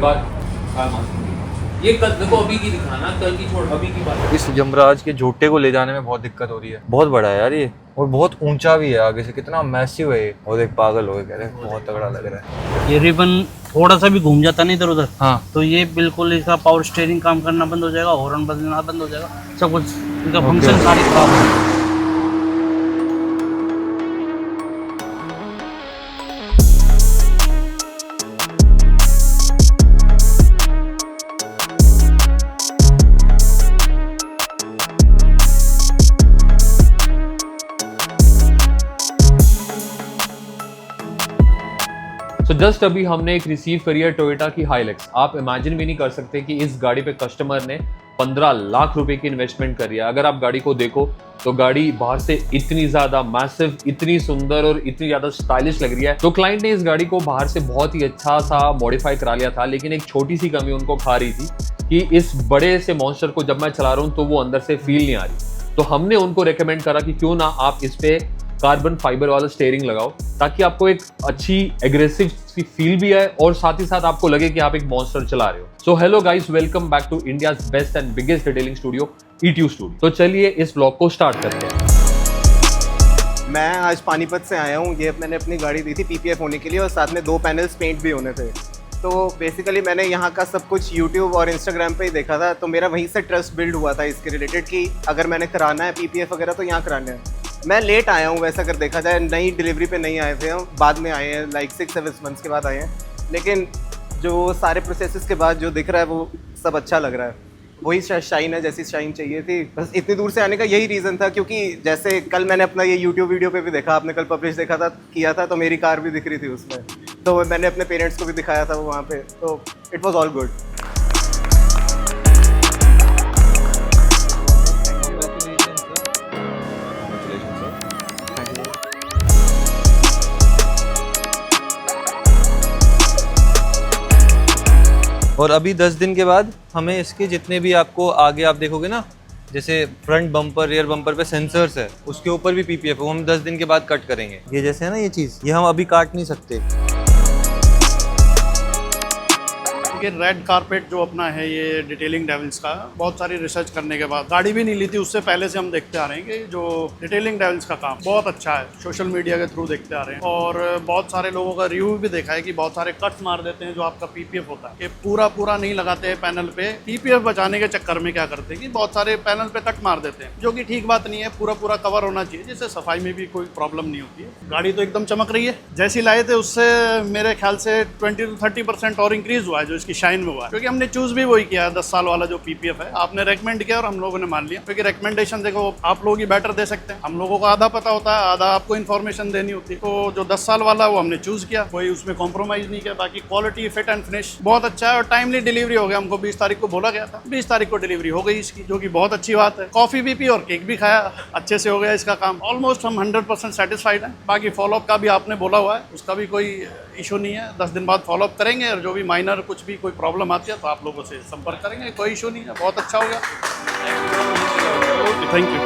बाद ये कल देखो, अभी की दिखाना, कल की छोड़, अभी की बात। इस यमराज के झोटे को ले जाने में बहुत दिक्कत हो रही है। बहुत बड़ा है यार ये, और बहुत ऊंचा भी है आगे से, कितना मैसिव है ये। और एक पागल हो गए, कह रहे हैं बहुत तगड़ा लग रहा है। ये रिबन थोड़ा सा भी घूम जाता नहीं इधर उधर, हाँ, तो ये बिल्कुल इसका पावर स्टीयरिंग काम करना बंद हो जाएगा, हॉर्न बजना बंद हो जाएगा, सब कुछ इनका फंक्शन सारी खराब हो जाएगा। तो जस्ट अभी हमने एक रिसीव करी है टोयोटा की हाइलक्स। आप इमेजिन भी नहीं कर सकते कि इस गाड़ी पे कस्टमर ने 15 लाख रुपए की इन्वेस्टमेंट करी है। अगर आप गाड़ी को देखो तो गाड़ी बाहर से इतनी ज्यादा मैसिव, इतनी सुंदर और इतनी ज्यादा स्टाइलिश लग रही है। तो क्लाइंट ने इस गाड़ी को बाहर से बहुत ही अच्छा सा मॉडिफाई करा लिया था, लेकिन एक छोटी सी कमी उनको खा रही थी कि इस बड़े से मॉन्स्टर को जब मैं चला रहा हूँ तो वो अंदर से फील नहीं आ रही। तो हमने उनको रेकमेंड करा कि क्यों ना आप इस पे कार्बन फाइबर वाला स्टीयरिंग लगाओ, ताकि आपको एक अच्छी एग्रेसिव फील भी आए और साथ ही साथ आपको लगे कि आप एक मॉन्स्टर चला रहे हो। So hello guys, welcome back to India's best and biggest detailing studio, ETU studio. तो चलिए इस व्लॉग को स्टार्ट करते हैं। मैं आज पानीपत से आया हूँ। ये मैंने अपनी गाड़ी दी थी PPF होने के लिए, और साथ में 2 पैनल्स पेंट भी होने थे। तो बेसिकली मैंने यहाँ का सब कुछ YouTube और Instagram पे ही देखा था, तो मेरा वहीं से ट्रस्ट बिल्ड हुआ था इसके रिलेटेड कि अगर मैंने कराना है PPF वगैरह तो यहाँ कराना है। मैं लेट आया हूँ वैसा, अगर देखा जाए नई डिलीवरी पे नहीं आए थे हम, बाद में आए हैं, लाइक 6-7 मंथ्स के बाद आए हैं। लेकिन जो सारे प्रोसेसेस के बाद जो दिख रहा है वो सब अच्छा लग रहा है। वही शाइन है जैसी शाइन चाहिए थी। बस इतनी दूर से आने का यही रीज़न था, क्योंकि जैसे कल मैंने अपना ये YouTube वीडियो पे भी देखा, आपने कल पब्लिश देखा था किया था, तो मेरी कार भी दिख रही थी उसमें, तो मैंने अपने पेरेंट्स को भी दिखाया था वो वहाँ पे, तो इट वॉज ऑल गुड। और अभी 10 दिन के बाद हमें इसके जितने भी आपको आगे आप देखोगे ना, जैसे फ्रंट बम्पर, रियर बम्पर पे सेंसर्स है, उसके ऊपर भी PPF है, वो हम 10 दिन के बाद कट करेंगे। ये जैसे है ना ये चीज़, ये हम अभी काट नहीं सकते। ये रेड कारपेट जो अपना है, ये डिटेलिंग डेविल्स का, बहुत सारी रिसर्च करने के बाद, गाड़ी भी नहीं ली थी उससे पहले से हम देखते आ रहे हैं कि जो डिटेलिंग डेविल्स का काम बहुत अच्छा है। सोशल मीडिया के थ्रू देखते आ रहे हैं, और बहुत सारे लोगों का रिव्यू भी देखा है कि बहुत सारे कट्स मार देते हैं जो आपका PPF होता है, कि पूरा नहीं लगाते हैं पैनल पे। PPF बचाने के चक्कर में क्या करते हैं कि बहुत सारे पैनल पे कट मार देते हैं, जो कि ठीक बात नहीं है। पूरा कवर होना चाहिए, जिससे सफाई में भी कोई प्रॉब्लम नहीं होती है। गाड़ी तो एकदम चमक रही है, जैसी लाए थे उससे मेरे ख्याल से 20-30% और इंक्रीज हुआ है जो शाइन में हुआ है, क्योंकि हमने चूज भी वही किया है। 10 साल वाला जो PPF है आपने रेकमेंड किया और हम लोगों ने मान लिया, क्योंकि रेकमेंडेशन देखो आप लोग ही बेटर दे सकते हैं। हम लोगों को आधा पता होता है, आधा आपको इन्फॉर्मेशन देनी होती है। तो जो 10 साल वाला वो हमने चूज किया, कोई उसमें कॉम्प्रोमाइज नहीं किया। बाकी क्वालिटी, फिट एंड फिनिश बहुत अच्छा है, और टाइमली डिलीवरी हो गया। हमको 20 तारीख को बोला गया था, 20 तारीख को डिलीवरी हो गई इसकी, जो कि बहुत अच्छी बात है। कॉफी भी पी और केक भी खाया, अच्छे से हो गया इसका काम। ऑलमोस्ट हम 100% सेटिस्फाइड है। बाकी फॉलोअप का भी आपने बोला हुआ है, उसका भी कोई इशू नहीं है। 10 दिन बाद फॉलोअप करेंगे, और जो भी माइनर कुछ भी कोई प्रॉब्लम आती है तो आप लोगों से संपर्क करेंगे, कोई इशू नहीं है। बहुत अच्छा हो गया, थैंक यू।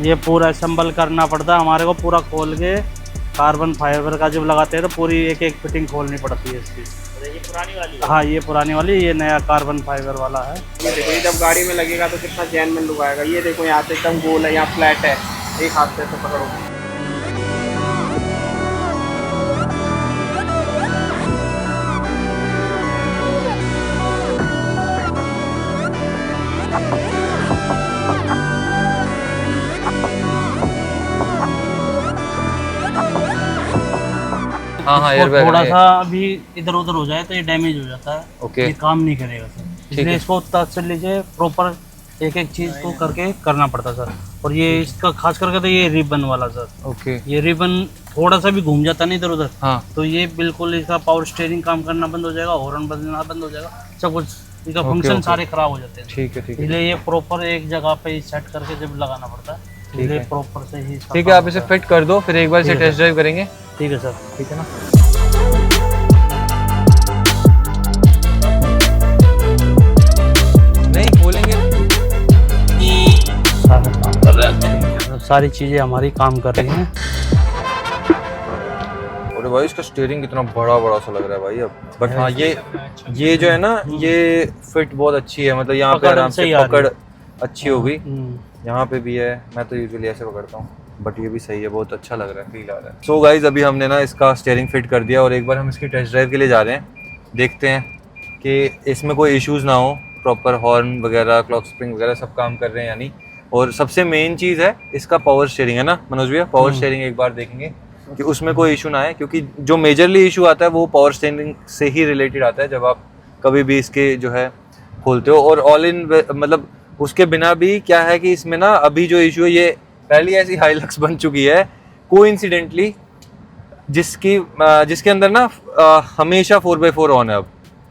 ये पूरा असेंबल करना पड़ता है हमारे को, पूरा खोल के कार्बन फाइबर का जब लगाते हैं तो पूरी एक फिटिंग खोलनी पड़ती है इसकी। ये पुरानी वाली? हाँ, ये पुरानी वाली, ये नया कार्बन फाइबर वाला है। ये देखो, ये जब गाड़ी में लगेगा तो कितना जेन्युइन लुक आएगा। ये देखो यहाँ से एकदम गोल है, यहाँ फ्लैट है, एक हाथ से ऐसे पकड़ो। हाँ, थोड़ा सा अभी इधर उधर हो जाए तो ये डैमेज हो जाता है। ओके, ये काम नहीं करेगा सर, इसलिए इसको तसल्ली लीजिए, प्रॉपर एक चीज को करके करना पड़ता सर। और ये इसका खास करके तो ये रिबन वाला सर, ओके, ये रिबन थोड़ा सा भी घूम जाता नहीं इधर उधर, हाँ, तो ये बिल्कुल इसका पावर स्टीयरिंग काम करना बंद हो जाएगा, हॉर्न बजना बंद हो जाएगा, सब कुछ इसका फंक्शन सारे खराब हो जाते हैं। ठीक है, ठीक है, इसलिए ये प्रॉपर एक जगह पे सेट करके जब लगाना पड़ता है, इसलिए प्रॉपर से ही। ठीक है, आप इसे फिट कर दो, फिर एक बार इसे टेस्ट ड्राइव करेंगे। ठीक है सर, ठीक है ना। सारी चीज़ें हमारी काम कर रही हैं। और भाई इसका स्टीयरिंग कितना बड़ा बड़ा सा लग रहा है भाई अब। बट हाँ ये जो है ना ये फिट बहुत अच्छी है, मतलब यहाँ पे आराम से पकड़ अच्छी हो गई। यहाँ पे भी है, मैं तो यूजुअली ऐसे पकड़ता हूँ, बट ये भी सही है, बहुत अच्छा लग रहा है, फील आ रहा है। सो गाइज अभी हमने ना इसका स्टीयरिंग फिट कर दिया और एक बार हम इसकी टेस्ट ड्राइव के लिए जा रहे हैं, देखते हैं कि इसमें कोई इश्यूज़ ना हो, प्रॉपर हॉर्न वगैरह क्लॉक स्प्रिंग वगैरह सब काम कर रहे हैं या नहीं। और सबसे मेन चीज़ है इसका पावर स्टीयरिंग, है ना मनोज भैया? पावर स्टीयरिंग एक बार देखेंगे कि उसमें कोई इशू ना आए, क्योंकि जो मेजरली इशू आता है वो पावर स्टीयरिंग से ही रिलेटेड आता है जब आप कभी भी इसके जो है खोलते हो। और ऑल इन मतलब उसके बिना भी क्या है कि इसमें ना अभी जो इशू है, ये पहली ऐसी हाइलक्स बन चुकी है कोइंसिडेंटली जिसके अंदर ना हमेशा 4x4 ऑन है, अब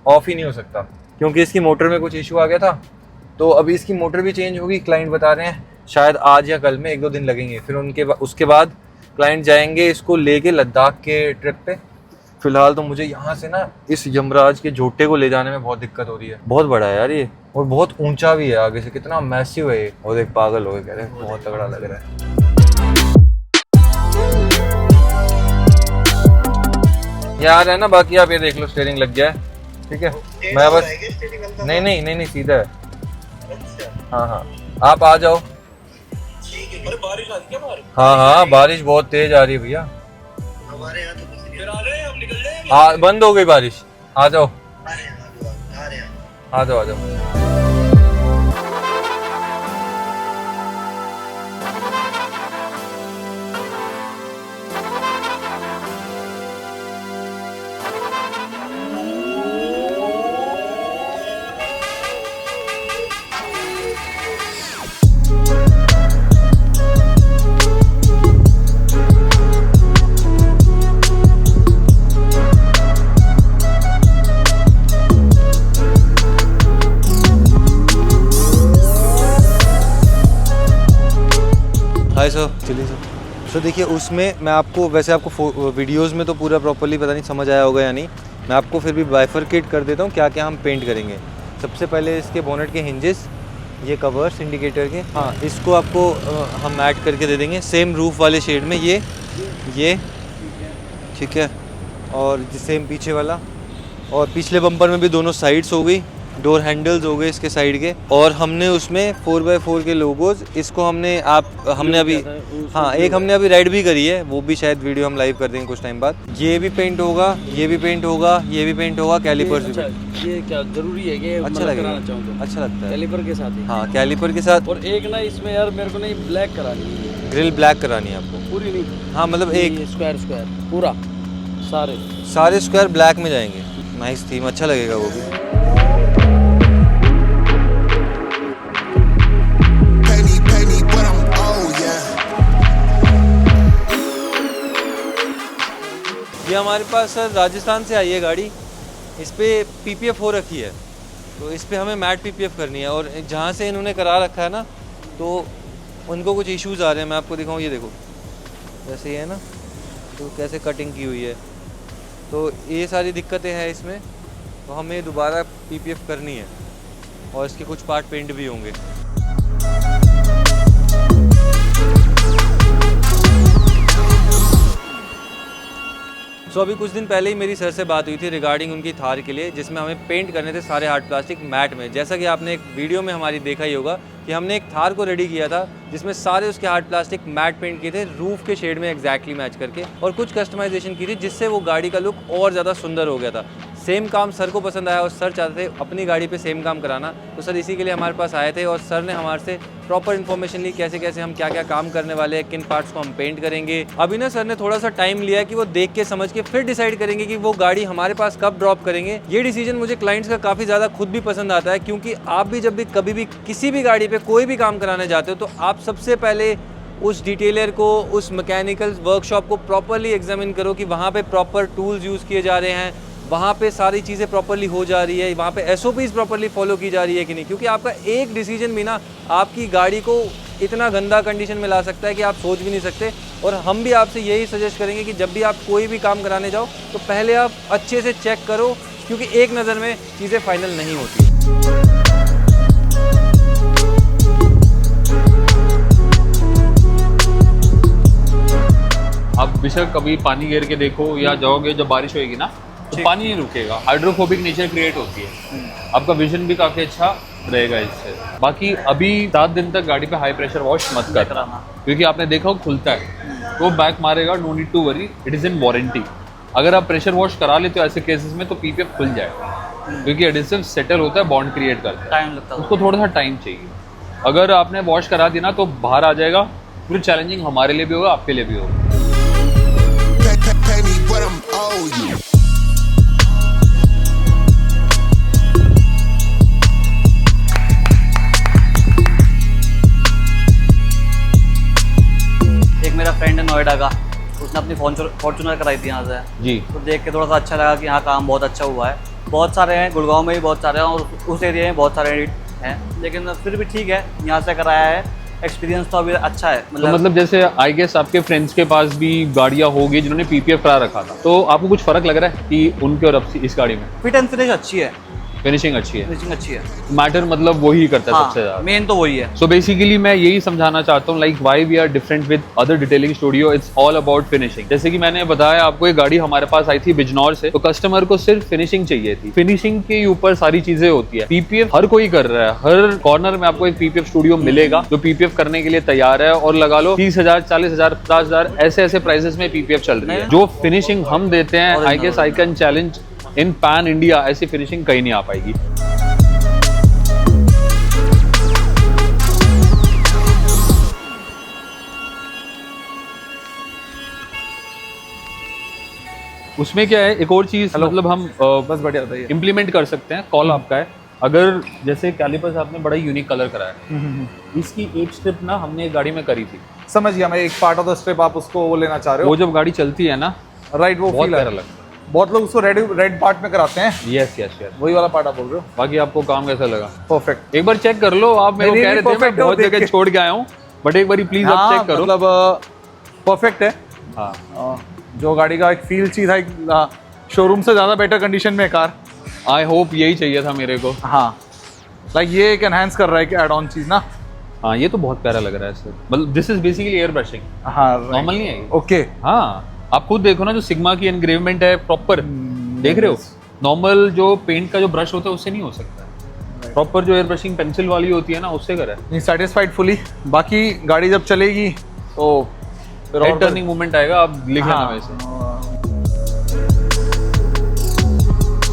ऑफ ही नहीं हो सकता, क्योंकि इसकी मोटर में कुछ इशू आ गया था। तो अभी इसकी मोटर भी चेंज होगी, क्लाइंट बता रहे हैं शायद आज या कल में 1-2 दिन लगेंगे। फिर उसके बाद क्लाइंट जाएंगे इसको लेके लद्दाख के ट्रिप पे। फिलहाल तो मुझे यहाँ से ना इस यमराज के झोटे को ले जाने में बहुत दिक्कत हो रही है, बहुत बड़ा है यार ये, और बहुत ऊंचा भी है आगे से, कितना मैसिव है ये। और एक पागल हो गए, कह रहे हैं बहुत तगड़ा लग रहा है। यार है ना, बाकी आप ये देख लो स्टीयरिंग लग गया है, ठीक है। मैं बस नहीं सीधा है। हाँ आप आ जाओ। बारिश आ रही क्या बाहर? हाँ बारिश बहुत तेज आ रही है भैया, हमारे यहाँ तो फिर आ रहे हैं, हम निकल जाएंगे। हाँ बंद हो गई बारिश, आ जाओ आ जाओ। हाय सर, चलिए सर। सो देखिए उसमें मैं आपको वैसे आपको वीडियोस में तो पूरा प्रॉपर्ली पता नहीं समझ आया होगा या नहीं, मैं आपको फिर भी बाइफरकेट कर देता हूँ क्या क्या हम पेंट करेंगे। सबसे पहले इसके बोनेट के हिंजेस, ये कवर्स इंडिकेटर के, हाँ इसको आपको हम ऐड करके दे देंगे सेम रूफ वाले शेड में, ये ठीक है। और सेम पीछे वाला, और पिछले बम्पर में भी दोनों साइड्स हो गई, डोर हैंडल्स हो गए इसके साइड के। और हमने उसमें 4x4 के लोगोस, इसको हमने अभी हाँ एक हमने अभी राइड भी करी है, वो भी शायद वीडियो हम लाइव कर देंगे कुछ टाइम बाद। ये भी पेंट होगा, ये भी पेंट होगा, ये भी पेंट होगा, कैलिपर्स भी। ये क्या जरूरी है कि अच्छा लगेगा, अच्छा लगता है कैलिपर के साथ ही। हाँ कैलिपर के साथ। और एक ना इसमें यार मेरे को नहीं ब्लैक करानी है, ग्रिल ब्लैक करानी है आपको पूरी नहीं। हाँ मतलब एक स्क्वायर पूरा सारे स्क्वायर ब्लैक में जाएंगे। नाइस थीम, अच्छा लगेगा वो भी। ये हमारे पास सर राजस्थान से आई है गाड़ी, इस पर PPF हो रखी है, तो इस पर हमें मैट PPF करनी है। और जहाँ से इन्होंने करा रखा है ना, तो उनको कुछ इश्यूज़ आ रहे हैं। मैं आपको दिखाऊँ, ये देखो जैसे ये है ना, तो कैसे कटिंग की हुई है, तो ये सारी दिक्कतें हैं इसमें, तो हमें दोबारा PPF करनी है और इसके कुछ पार्ट पेंट भी होंगे। सो अभी कुछ दिन पहले ही मेरी सर से बात हुई थी रिगार्डिंग उनकी थार के लिए, जिसमें हमें पेंट करने थे सारे हार्ड प्लास्टिक मैट में। जैसा कि आपने एक वीडियो में हमारी देखा ही होगा कि हमने एक थार को रेडी किया था जिसमें सारे उसके हार्ड प्लास्टिक मैट पेंट किए थे रूफ के शेड में एग्जैक्टली मैच करके, और कुछ कस्टमाइजेशन की थी जिससे वो गाड़ी का लुक और ज़्यादा सुंदर हो गया था। सेम काम सर को पसंद आया और सर चाहते थे अपनी गाड़ी पे सेम काम कराना, तो सर इसी के लिए हमारे पास आए थे और सर ने हमारे से प्रॉपर इन्फॉर्मेशन ली कैसे कैसे हम क्या क्या काम करने वाले हैं, किन पार्ट्स को हम पेंट करेंगे। अभी ना सर ने थोड़ा सा टाइम लिया कि वो देख के समझ के फिर डिसाइड करेंगे कि वो गाड़ी हमारे पास कब ड्रॉप करेंगे। ये डिसीजन मुझे क्लाइंट्स का काफ़ी ज़्यादा खुद भी पसंद आता है, क्योंकि आप भी जब भी कभी भी किसी भी गाड़ी पे कोई भी काम कराने जाते हो तो आप सबसे पहले उस डिटेलर को, उस मैकेनिकल वर्कशॉप को प्रॉपरली एग्जामिन करो कि वहाँ पे प्रॉपर टूल्स यूज़ किए जा रहे हैं, वहाँ पे सारी चीज़ें प्रॉपरली हो जा रही है, वहाँ पे SOPs प्रॉपरली फॉलो की जा रही है कि नहीं। क्योंकि आपका एक डिसीजन भी ना आपकी गाड़ी को इतना गंदा कंडीशन में ला सकता है कि आप सोच भी नहीं सकते। और हम भी आपसे यही सजेस्ट करेंगे कि जब भी आप कोई भी काम कराने जाओ तो पहले आप अच्छे से चेक करो, क्योंकि एक नज़र में चीज़ें फाइनल नहीं होती। बेशक कभी पानी गिर के देखो या जाओगे, जब बारिश होएगी ना तो पानी नहीं रुकेगा, हाइड्रोफोबिक नेचर क्रिएट होती है, आपका विजन भी काफ़ी अच्छा रहेगा इससे। बाकी अभी 7 दिन तक गाड़ी पे हाई प्रेशर वॉश मत करना, क्योंकि आपने देखा वो खुलता है तो बैक मारेगा, no need to worry, it is in warranty. अगर आप प्रेशर वॉश करा लेते हो ऐसे केसेस में तो पीपीएफ खुल जाएगा, क्योंकि एडिसिव सेटल होता है, बॉन्ड क्रिएट करता है, टाइम लगता है उसको थोड़ा सा टाइम चाहिए। अगर आपने वॉश करा दिया ना तो बाहर आ जाएगा, पूरी चैलेंजिंग हमारे लिए भी होगा, आपके लिए भी होगा। Pay me what I'm owe you. एक मेरा फ्रेंड है नोएडा का, उसने अपनी फॉर्चूनर कराई थी यहाँ से जी, तो देख के थोड़ा सा अच्छा लगा कि यहाँ काम बहुत अच्छा हुआ है। बहुत सारे हैं, गुड़गांव में भी बहुत सारे हैं और उस एरिया में बहुत सारे हैं, लेकिन फिर भी ठीक है, यहाँ से कराया है, एक्सपीरियंस तो अभी अच्छा है। तो मतलब जैसे आई गेस आपके फ्रेंड्स के पास भी गाड़ियाँ होगी जिन्होंने पीपीएफ करा रखा था, तो आपको कुछ फर्क लग रहा है कि उनके और अब इस गाड़ी में फिट एंड फिनिश अच्छी है, फिनिशिंग अच्छी है? फिनिशिंग अच्छी है, मैटर मतलब वही करता है सबसे हाँ, ज्यादा। मेन तो वही है। सो बेसिकली मैं यही समझाना चाहता हूँ, like why we are different with other detailing studio, it's all about finishing. जैसे कि मैंने बताया आपको, ये गाड़ी हमारे पास आई थी बिजनौर से, तो कस्टमर को सिर्फ फिनिशिंग चाहिए थी, फिनिशिंग के ऊपर सारी चीजें होती है। पीपीएफ हर कोई कर रहा है, हर कॉर्नर में आपको एक पीपीएफ स्टूडियो मिलेगा जो पीपीएफ करने के लिए तैयार है, और लगा लो 30,000, 40,000, 50,000 ऐसे प्राइसेस में पीपीएफ चल रही है। जो फिनिशिंग हम देते हैं, I guess I can challenge in pan India, ऐसी फिनिशिंग कहीं नहीं आ पाएगी। उसमें क्या है, एक और चीज मतलब हम बस बढ़िया बताइए। इम्प्लीमेंट कर सकते हैं, कॉल आपका है। अगर जैसे कैलिपर्स आपने बड़ा यूनिक कलर कराया है, इसकी एक स्ट्रिप ना हमने गाड़ी में करी थी, समझ गया मैं, एक पार्ट ऑफ द स्ट्रिप आप उसको वो लेना चाह रहे वो हो, जब गाड़ी चलती है ना, राइट, वो बहुत फील प्यारा है। लगता है। बहुत लोग उसको रेड पार्ट में कराते हैं, यस यस यस, वही वाला पार्ट आप बोल रहे हो। बाकी आपको काम कैसा लगा? परफेक्ट। एक बार चेक कर लो, आप मेरे को नहीं, कह रहे थे मैं perfect है, बहुत देख जगह के। छोड़ के आया हूँ, बट एक बार प्लीज आप चेक करो। मतलब परफेक्ट है। हाँ, जो गाड़ी का एक फील चीज है, शोरूम से ज्यादा बेटर कंडीशन में कार। आई होप यही चाहिए था मेरे को। हाँ, लाइक ये एक एनहांस कर रहा है कि एड ऑन चीज ना। हाँ, ये तो बहुत प्यारा लग रहा है सर, मतलब this is basically air brushing, हाँ, नॉर्मल नहीं है ये। ओके। हाँ, आप खुद देखो ना, जो सिग्मा की एनग्रेवमेंट है प्रॉपर, देख रहे हो? नॉर्मल जो पेंट का जो ब्रश होता है उससे नहीं हो सकता, प्रॉपर जो एयर ब्रशिंग पेंसिल वाली होती है ना, उससे करा है। नहीं, सेटिस्फाइड फुली। बाकी गाड़ी जब चलेगी तो फिर हेड टर्निंग मूवमेंट आएगा, आप लिख लेना हाँ, वैसे।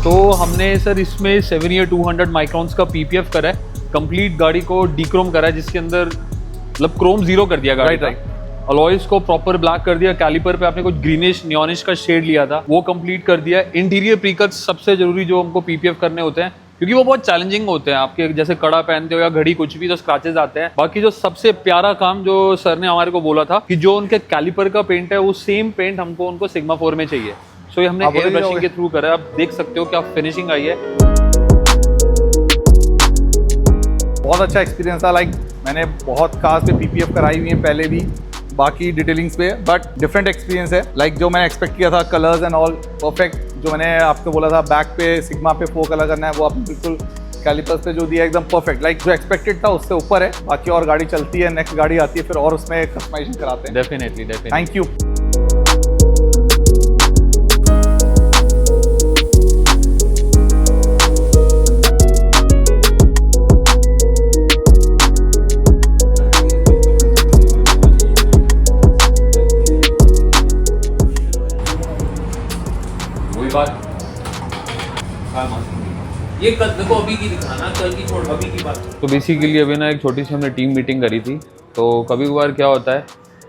तो हमने सर इसमें 7 ईयर 200 माइक्रॉन्स का पीपीएफ करा है, कंप्लीट गाड़ी को डीक्रोम करा है, जिसके अंदर मतलब क्रोम 0 कर दिया गाड़ी राइट, का। अलॉयज को प्रॉपर ब्लैक कर दिया, कैलिपर पे आपने कुछ ग्रीनिश नियॉनिश का शेड लिया था, वो कंप्लीट कर दिया। इंटीरियर प्रीकट्स सबसे जरूरी जो हमको पीपीएफ करने होते हैं, क्योंकि वो बहुत चैलेंजिंग होते हैं। आपके जैसे कड़ा पहनते हो या घड़ी कुछ भी, तो स्क्रैचेस आते हैं। बाकी जो सबसे प्यारा काम जो सर ने हमारे को बोला था कि जो उनके कैलिपर का पेंट है, वो सेम पेंट हमको उनको सिग्मा 4 में चाहिए। सो ये हमने एयर ब्रशिंग के थ्रू करा है, आप देख सकते हो क्या फिनिशिंग आई है। बहुत अच्छा एक्सपीरियंस था। लाइक मैंने बहुत कार्स पे पीपीएफ कराई हुई है पहले भी, बाकी डिटेलिंग्स पे, बट डिफरेंट एक्सपीरियंस है। लाइक जो मैंने एक्सपेक्ट किया था, कलर्स एंड ऑल परफेक्ट। जो मैंने आपको बोला था बैक पे सिग्मा पे 4 कलर करना है, वो आपने बिल्कुल कैलिपर्स पे जो दिया एकदम परफेक्ट। लाइक जो एक्सपेक्टेड था उससे ऊपर है। बाकी और गाड़ी चलती है, नेक्स्ट गाड़ी आती है, फिर और उसमें कस्टमाइजेशन कराते हैं। Definitely definitely, thank you. ये कल देखो, अभी की दिखाना, कल की छोड़, अभी की बात। तो बेसिकली अभी ना एक छोटी सी हमने टीम मीटिंग करी थी, तो कभी कभार क्या होता है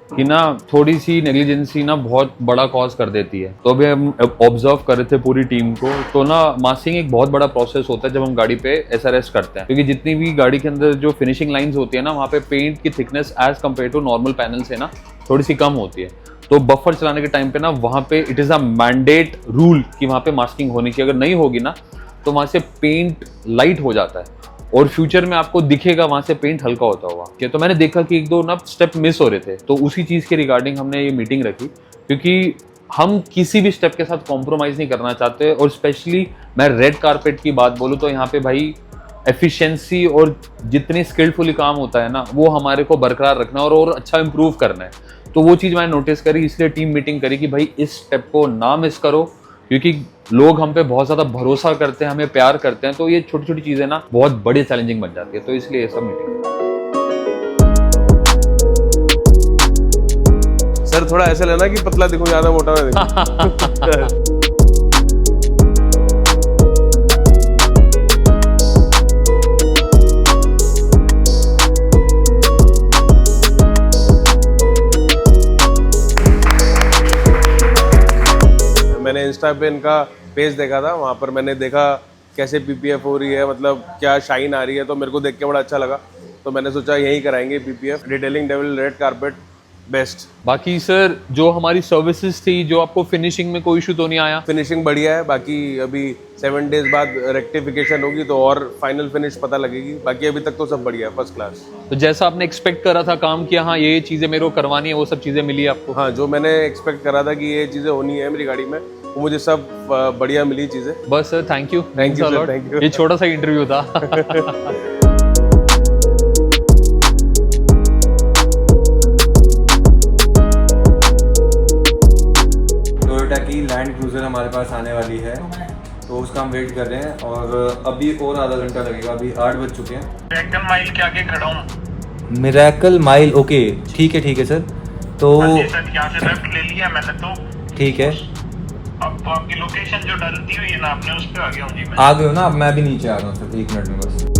कि ना थोड़ी सी नेग्लिजेंसी ना बहुत बड़ा कॉज कर देती है। तो अभी हम ऑब्जर्व कर रहे थे पूरी टीम को, तो ना मास्किंग एक बहुत बड़ा प्रोसेस होता है जब हम गाड़ी पे एसआरएस करते हैं, क्योंकि जितनी भी गाड़ी के अंदर जो फिनिशिंग लाइंस होती है ना, वहाँ पे पेंट की thickness as compare to normal panel से ना थोड़ी सी कम होती है। तो बफर चलाने के टाइम पे ना वहाँ पे it is a mandate rule कि वहाँ पे मास्किंग होनी चाहिए। अगर नहीं होगी ना तो वहाँ से पेंट लाइट हो जाता है और फ्यूचर में आपको दिखेगा वहाँ से पेंट हल्का होता हुआ। तो मैंने देखा कि 1-2 ना स्टेप मिस हो रहे थे, तो उसी चीज़ के रिगार्डिंग हमने ये मीटिंग रखी, क्योंकि हम किसी भी स्टेप के साथ कॉम्प्रोमाइज़ नहीं करना चाहते। और स्पेशली मैं रेड कारपेट की बात बोलूँ तो यहाँ पे भाई एफिशिएंसी और जितनी स्किल्डफुली काम होता है ना, वो हमारे को बरकरार रखना और अच्छा इम्प्रूव करना है। तो वो चीज़ मैंने नोटिस करी, इसलिए टीम मीटिंग करी कि भाई इस स्टेप को ना मिस करो, क्योंकि लोग हम पे बहुत ज़्यादा भरोसा करते हैं, हमें प्यार करते हैं, तो ये छोटी छोटी चीज़ें ना बहुत बड़ी चैलेंजिंग बन जाती है, तो इसलिए ये सब मीटिंग। सर थोड़ा ऐसा लेना कि पतला दिखूं, ज्यादा मोटा ना दिखूं। मैंने इंस्टा पे इनका पेज देखा था, वहाँ पर मैंने देखा कैसे पीपीएफ हो रही है, मतलब क्या शाइन आ रही है, तो मेरे को देख के बड़ा अच्छा लगा, तो मैंने सोचा यही कराएंगे PPF. Detailing devil red carpet best. बाकी सर जो हमारी सर्विसेज थी, जो आपको फिनिशिंग में कोई इशू तो नहीं आया? फिनिशिंग बढ़िया है, बाकी अभी 7 डेज बाद रेक्टिफिकेशन होगी तो और फाइनल फिनिश पता लगेगी, बाकी अभी तक तो सब बढ़िया है, फर्स्ट क्लास। तो जैसा आपने एक्सपेक्ट करा था काम किया, हाँ ये चीज़ें मेरे को करवानी है, वो सब चीज़ें मिली आपको? हाँ, जो मैंने एक्सपेक्ट करा था कि ये चीज़ें होनी है मेरी गाड़ी में, वो मुझे सब बढ़िया मिली चीज़ें। बस sir thank you Thank you, sir, thank you. ये छोटा सा इंटरव्यू था। टोयोटा की लैंड क्रूजर हमारे पास आने वाली है, तो उसका हम वेट कर रहे हैं और अभी और आधा घंटा लगेगा, अभी 8 बज चुके हैं। मिरेकल माइल के आगे खड़ा हूँ। मिरेकल माइल, ओके ठीक है सर। तो सर यहाँ से लेफ्ट ले लिया मैंने, तो ठीक है, अब आपकी लोकेशन जो डलती हुई है ना आपने, उस पर आ गया हूँ जी मैं। आ गए हो ना? अब मैं भी नीचे आ रहा हूँ सर, 1 मिनट में बस।